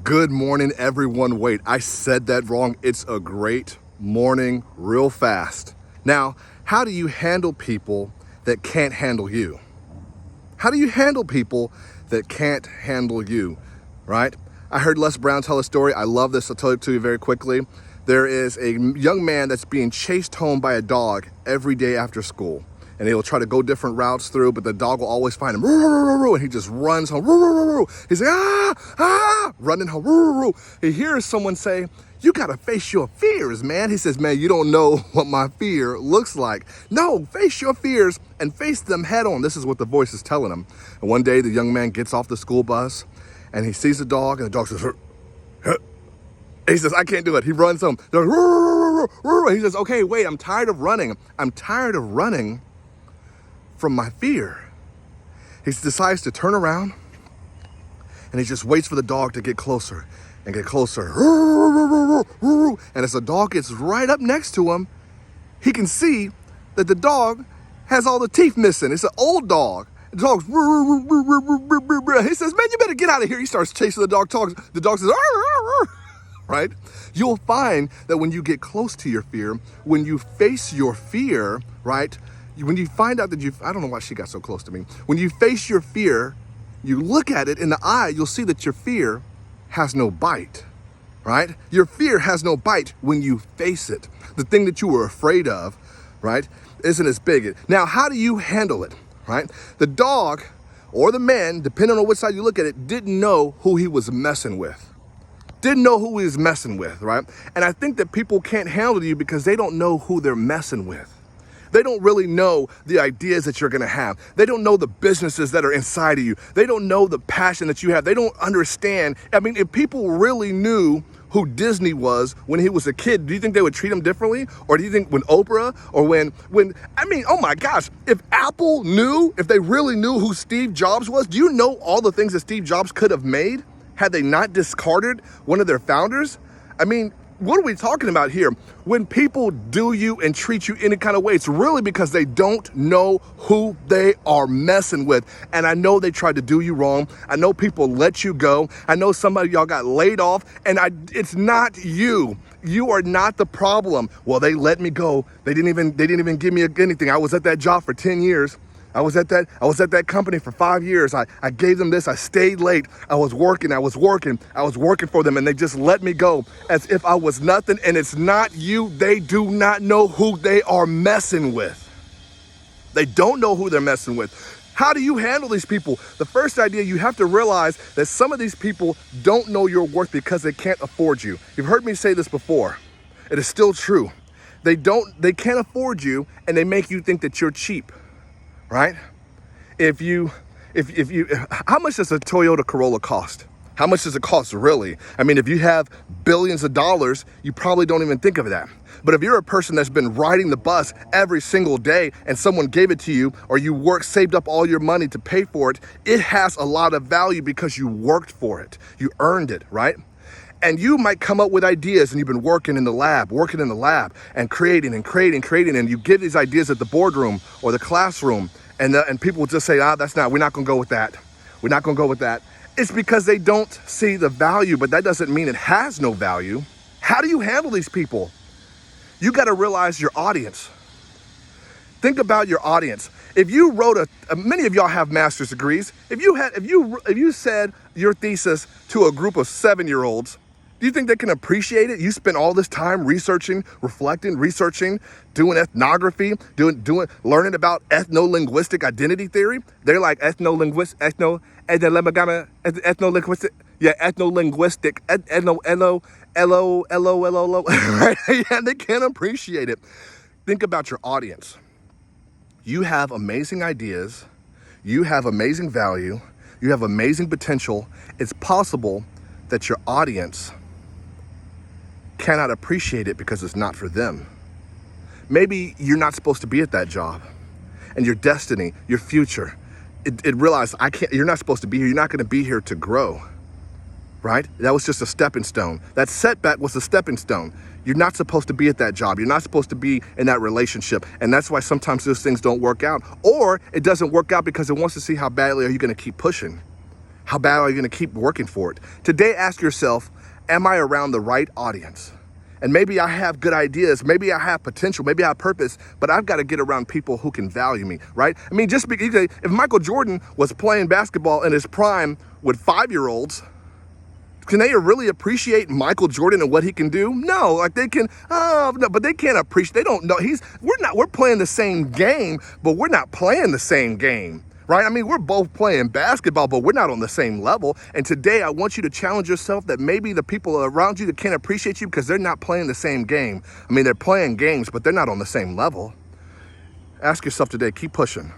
Good morning, everyone. Wait, I said that wrong. It's a great morning, real fast. Now, how do you handle people that can't handle you? How do you handle people that can't handle you, right? I heard Les Brown tell a story. I love this. I'll tell it to you very quickly. There is a young man that's being chased home by a dog every day after school. And he'll try to go different routes through, but the dog will always find him. And he just runs home. He's like, running home. He hears someone say, "You gotta face your fears, man." He says, "Man, you don't know what my fear looks like." No, face your fears and face them head on. This is what the voice is telling him. And one day the young man gets off the school bus and he sees the dog, and the dog says, "Huh." He says, "I can't do it." He runs home. He says, "Okay, wait, I'm tired of running. I'm tired of running from my fear." He decides to turn around and he just waits for the dog to get closer and get closer. And as the dog gets right up next to him, he can see that the dog has all the teeth missing. It's an old dog. The dog's, he says, "Man, you better get out of here." He starts chasing the dog. The dog says, right? You'll find that when you get close to your fear, when you face your fear, right? When you find out that I don't know why she got so close to me. When you face your fear, you look at it in the eye, you'll see that your fear has no bite, right? Your fear has no bite when you face it. The thing that you were afraid of, right, isn't as big. Now, how do you handle it, right? The dog or the man, depending on which side you look at it, didn't know who he was messing with. Didn't know who he was messing with, right? And I think that people can't handle you because they don't know who they're messing with. They don't really know the ideas that you're gonna have. They don't know the businesses that are inside of you. They don't know the passion that you have. They don't understand. I mean, if people really knew who Disney was when he was a kid, do you think they would treat him differently? Or do you think when Oprah or when, oh my gosh, if Apple knew, if they really knew who Steve Jobs was, do you know all the things that Steve Jobs could have made had they not discarded one of their founders? I mean, what are we talking about here? When people do you and treat you any kind of way, it's really because they don't know who they are messing with. And I know they tried to do you wrong. I know people let you go. I know somebody y'all got laid off, and it's not you. You are not the problem. Well, they let me go. They didn't even give me anything. I was at that job for 10 years. I was at that company for 5 years. I gave them this. I stayed late. I was working for them, and they just let me go as if I was nothing. And it's not you. They do not know who they are messing with. They don't know who they're messing with. How do you handle these people? The first idea, you have to realize that some of these people don't know your worth because they can't afford you. You've heard me say this before. It is still true. They can't afford you, and they make you think that you're cheap. Right? If you, how much does a Toyota Corolla cost? How much does it cost really? I mean, if you have billions of dollars, you probably don't even think of that. But if you're a person that's been riding the bus every single day and someone gave it to you, or you saved up all your money to pay for it, it has a lot of value because you worked for it. You earned it, right? And you might come up with ideas, and you've been working in the lab and creating, and you get these ideas at the boardroom or the classroom, and people will just say, we're not gonna go with that. We're not gonna go with that. It's because they don't see the value, but that doesn't mean it has no value. How do you handle these people? You gotta realize your audience. Think about your audience. If you wrote many of y'all have master's degrees. If you said your thesis to a group of 7-year-olds, do you think they can appreciate it? You spent all this time researching, reflecting, doing ethnography, learning about ethno-linguistic identity theory. They're like ethno-linguistic, right? Yeah, they can't appreciate it. Think about your audience. You have amazing ideas. You have amazing value. You have amazing potential. It's possible that your audience cannot appreciate it because it's not for them. Maybe you're not supposed to be at that job, and your destiny, your future, it realized you're not supposed to be here. You're not going to be here to grow, right? That was just a stepping stone. That setback was a stepping stone. You're not supposed to be at that job. You're not supposed to be in that relationship. And that's why sometimes those things don't work out, or it doesn't work out because it wants to see how badly are you going to keep pushing. How bad are you going to keep working for it? Today, ask yourself, am I around the right audience? And maybe I have good ideas, maybe I have potential, maybe I have purpose, but I've got to get around people who can value me, right? I mean, just because if Michael Jordan was playing basketball in his prime with 5-year-olds, can they really appreciate Michael Jordan and what he can do? No, like they can, no, but they can't appreciate, they don't know, we're playing the same game, but we're not playing the same game. Right? I mean, we're both playing basketball, but we're not on the same level. And today I want you to challenge yourself that maybe the people around you that can't appreciate you because they're not playing the same game. I mean, they're playing games, but they're not on the same level. Ask yourself today, keep pushing.